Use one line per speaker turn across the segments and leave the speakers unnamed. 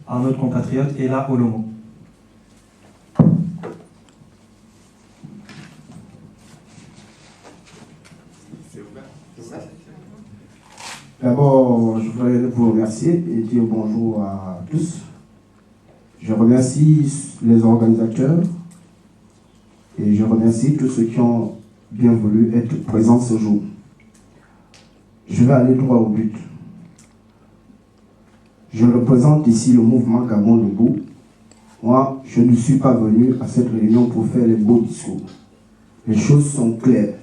à notre compatriote Ella Olomo.
D'abord, je voudrais vous remercier et dire bonjour à tous. Je remercie les organisateurs et je remercie tous ceux qui ont bien voulu être présents ce jour. Je vais aller droit au but. Je représente ici le mouvement Gabon Debout. Moi, je ne suis pas venu à cette réunion pour faire les beaux discours. Les choses sont claires.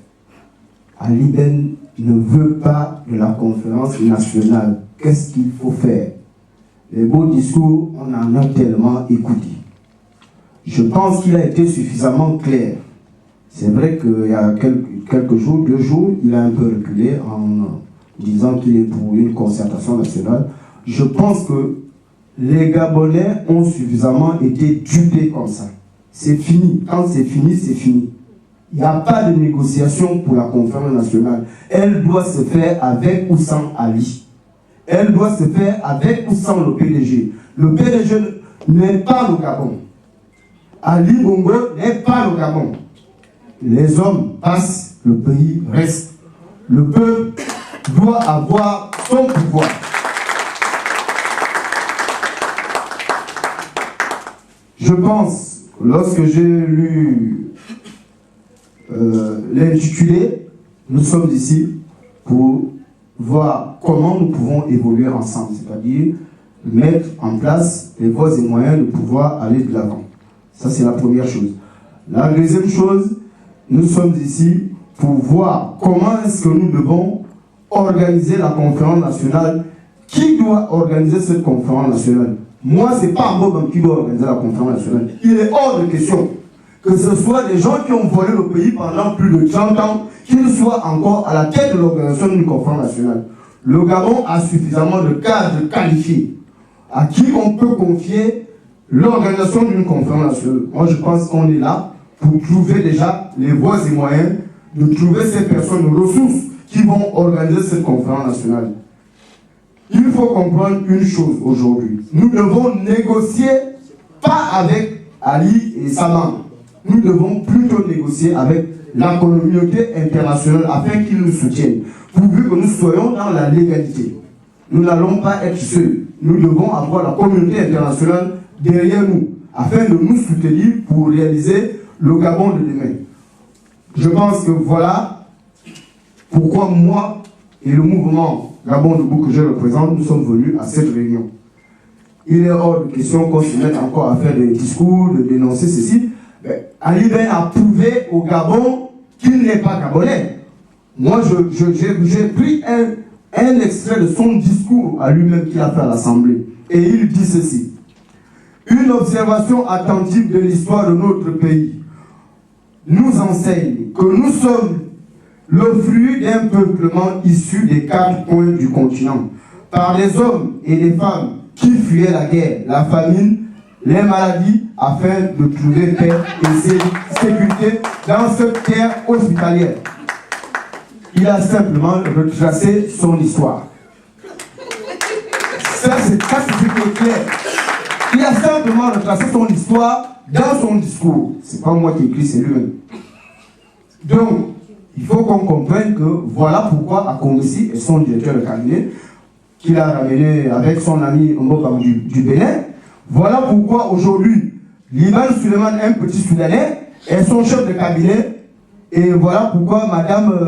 Ali Ben ne veut pas de la conférence nationale. Qu'est-ce qu'il faut faire? Les beaux discours, on en a tellement écouté. Je pense qu'il a été suffisamment clair. C'est vrai qu'il y a quelques jours, 2 jours, il a un peu reculé en disant qu'il est pour une concertation nationale. Je pense que les Gabonais ont suffisamment été dupés comme ça. C'est fini. Quand c'est fini, c'est fini. Il n'y a pas de négociation pour la conférence nationale. Elle doit se faire avec ou sans Ali. Elle doit se faire avec ou sans le PDG. Le PDG n'est pas le Gabon. Ali Bongo n'est pas le Gabon. Les hommes passent, le pays reste. Le peuple doit avoir son pouvoir. Je pense, lorsque j'ai lu l'intitulé, nous sommes ici pour voir comment nous pouvons évoluer ensemble, c'est-à-dire mettre en place les voies et moyens de pouvoir aller de l'avant. Ça, c'est la première chose. La deuxième chose, nous sommes ici pour voir comment est-ce que nous devons organiser la conférence nationale. Qui doit organiser cette conférence nationale? Moi, ce n'est pas Mbobam qui doit organiser la conférence nationale. Il est hors de question que ce soit des gens qui ont volé le pays pendant plus de 30 ans, qu'ils soient encore à la tête de l'organisation d'une conférence nationale. Le Gabon a suffisamment de cadres qualifiés à qui on peut confier l'organisation d'une conférence nationale. Moi, je pense qu'on est là pour trouver déjà les voies et moyens de trouver ces personnes ressources qui vont organiser cette conférence nationale. Il faut comprendre une chose aujourd'hui. Nous devons négocier pas avec Ali et Saman. Nous devons plutôt négocier avec la communauté internationale afin qu'ils nous soutiennent, pourvu que nous soyons dans la légalité. Nous n'allons pas être seuls. Nous devons avoir la communauté internationale derrière nous, afin de nous soutenir pour réaliser le Gabon de demain. Je pense que voilà pourquoi moi et le mouvement Gabon Debout que je représente, nous sommes venus à cette réunion. Il est hors de question qu'on se mette encore à faire des discours, de dénoncer ceci. Ali Ben a prouvé au Gabon qu'il n'est pas gabonais. Moi, j'ai pris un extrait de son discours à lui-même qu'il a fait à l'Assemblée. Et il dit ceci. Une observation attentive de l'histoire de notre pays nous enseigne que nous sommes le fruit d'un peuplement issu des 4 coins du continent, par des hommes et des femmes qui fuyaient la guerre, la famine, les maladies, afin de trouver paix et sécurité dans cette terre hospitalière. Il a simplement retracé son histoire. Ça, c'est ce qui est clair. Il a simplement retracé son histoire dans son discours. C'est pas moi qui écris, c'est lui-même. Donc, il faut qu'on comprenne que voilà pourquoi à Kongessi et son directeur de cabinet, qu'il a ramené avec son ami Mbokam du Bénin, voilà pourquoi aujourd'hui, Liban Suleiman, un petit Soudanais, est son chef de cabinet, et voilà pourquoi madame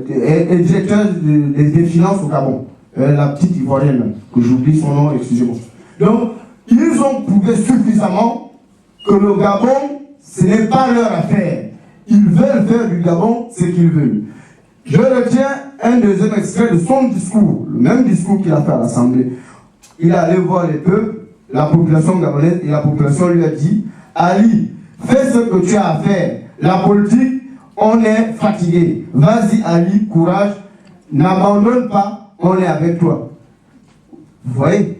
est directeur des finances au Gabon, la petite Ivoirienne, que j'oublie son nom, excusez-moi. Donc, ils ont prouvé suffisamment que le Gabon, ce n'est pas leur affaire. Ils veulent faire du Gabon ce qu'ils veulent. Je retiens un deuxième extrait de son discours, le même discours qu'il a fait à l'Assemblée. Il est allé voir les peuples, la population gabonaise, et la population lui a dit « Ali, fais ce que tu as à faire. La politique, on est fatigué. Vas-y Ali, courage, n'abandonne pas, on est avec toi. » Vous voyez?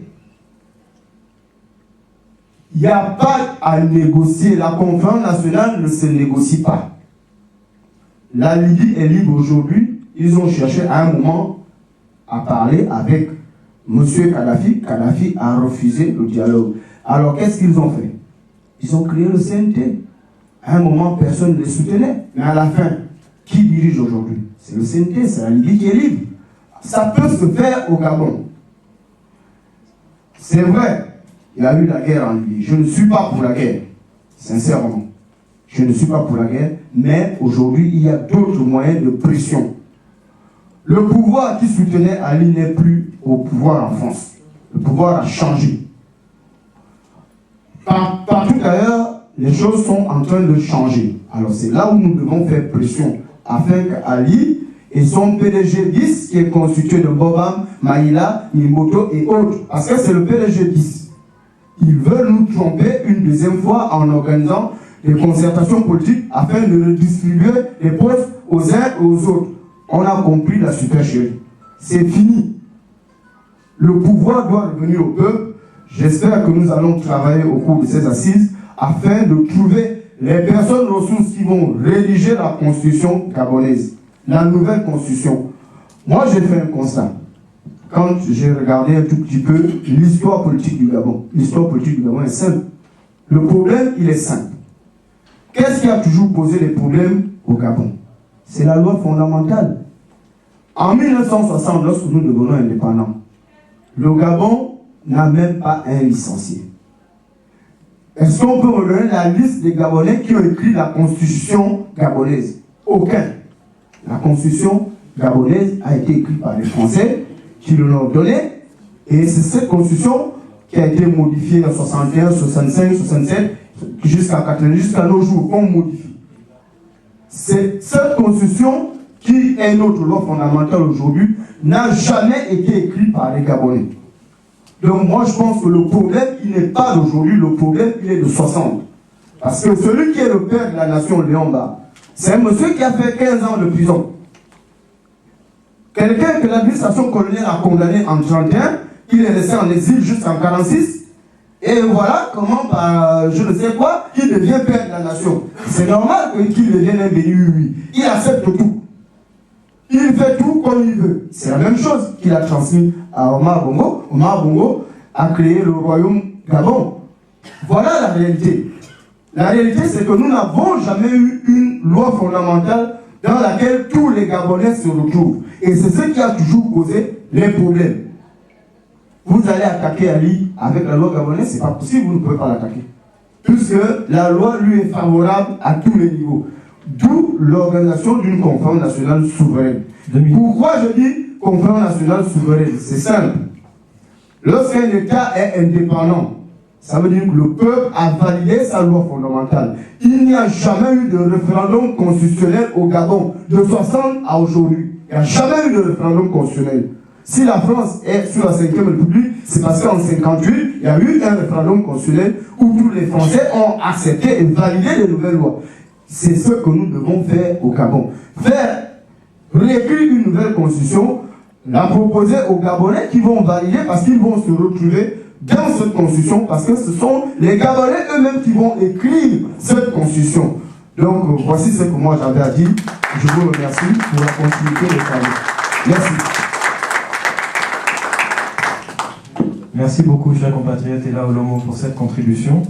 Il n'y a pas à négocier. La conférence nationale ne se négocie pas. La Libye est libre aujourd'hui. Ils ont cherché à un moment à parler avec M. Kadhafi a refusé le dialogue. Alors qu'est-ce qu'ils ont fait? Ils ont créé le CNT. À un moment, personne ne les soutenait. Mais à la fin, qui dirige aujourd'hui? C'est le CNT, c'est la Libye qui est libre. Ça peut se faire au Gabon. C'est vrai, il y a eu la guerre en Libye. Je ne suis pas pour la guerre, sincèrement. Je ne suis pas pour la guerre, mais aujourd'hui, il y a d'autres moyens de pression. Le pouvoir qui soutenait Ali n'est plus au pouvoir en France. Le pouvoir a changé. Partout ailleurs, les choses sont en train de changer. Alors c'est là où nous devons faire pression afin qu'Ali et son PDG 10, qui est constitué de Bobam, Maïla, Mimoto et autres, parce que c'est le PDG 10. Ils veulent nous tromper une deuxième fois en organisant des concertations politiques afin de redistribuer les postes aux uns et aux autres. On a compris la supercherie. C'est fini. Le pouvoir doit revenir au peuple. J'espère que nous allons travailler au cours de ces assises afin de trouver les personnes ressources qui vont rédiger la constitution gabonaise, la nouvelle constitution. Moi, j'ai fait un constat. Quand j'ai regardé un tout petit peu l'histoire politique du Gabon, l'histoire politique du Gabon est simple. Le problème, il est simple. Qu'est-ce qui a toujours posé les problèmes au Gabon? C'est la loi fondamentale. En 1960, lorsque nous devenons indépendants, le Gabon n'a même pas un licencié. Est-ce qu'on peut me donner la liste des Gabonais qui ont écrit la constitution gabonaise? Aucun. La constitution gabonaise a été écrite par les Français qui l'ont donnée, et c'est cette constitution qui a été modifiée en 61, 65, 67, jusqu'à 80, jusqu'à nos jours, qu'on modifie. C'est cette constitution qui est notre loi fondamentale aujourd'hui, n'a jamais été écrite par les Gabonais. Donc moi je pense que le problème, il n'est pas d'aujourd'hui, le problème, il est de 60. Parce que celui qui est le père de la nation, Léon Mba, c'est un monsieur qui a fait 15 ans de prison. Quelqu'un que l'administration coloniale a condamné en 1931, il est resté en exil jusqu'en 1946, et voilà comment, par je ne sais quoi, il devient père de la nation. C'est normal qu'il devienne un béni. Il accepte tout. Il fait tout comme il veut. C'est la même chose qu'il a transmis à Omar Bongo. Omar Bongo a créé le royaume Gabon. Voilà la réalité. La réalité, c'est que nous n'avons jamais eu une loi fondamentale dans laquelle tous les Gabonais se retrouvent. Et c'est ce qui a toujours causé les problèmes. Vous allez attaquer Ali avec la loi gabonaise, c'est pas possible, vous ne pouvez pas l'attaquer. Puisque la loi lui est favorable à tous les niveaux. D'où l'organisation d'une conférence nationale souveraine. Pourquoi je dis conférence nationale souveraine? C'est simple. Lorsqu'un État est indépendant, ça veut dire que le peuple a validé sa loi fondamentale. Il n'y a jamais eu de référendum constitutionnel au Gabon, de 60 à aujourd'hui. Il n'y a jamais eu de référendum constitutionnel. Si la France est sur la 5e République, c'est parce qu'en 1958, il y a eu un référendum constitutionnel où tous les Français ont accepté et validé les nouvelles lois. C'est ce que nous devons faire au Gabon. Réécrire une nouvelle constitution, la proposer aux Gabonais qui vont valider parce qu'ils vont se retrouver dans cette constitution, parce que ce sont les Gabonais eux-mêmes qui vont écrire cette constitution. Donc voici ce que moi j'avais à dire. Je vous remercie pour la continuité des travaux. Merci.
Merci beaucoup, cher compatriote Ella Olomo, pour cette contribution.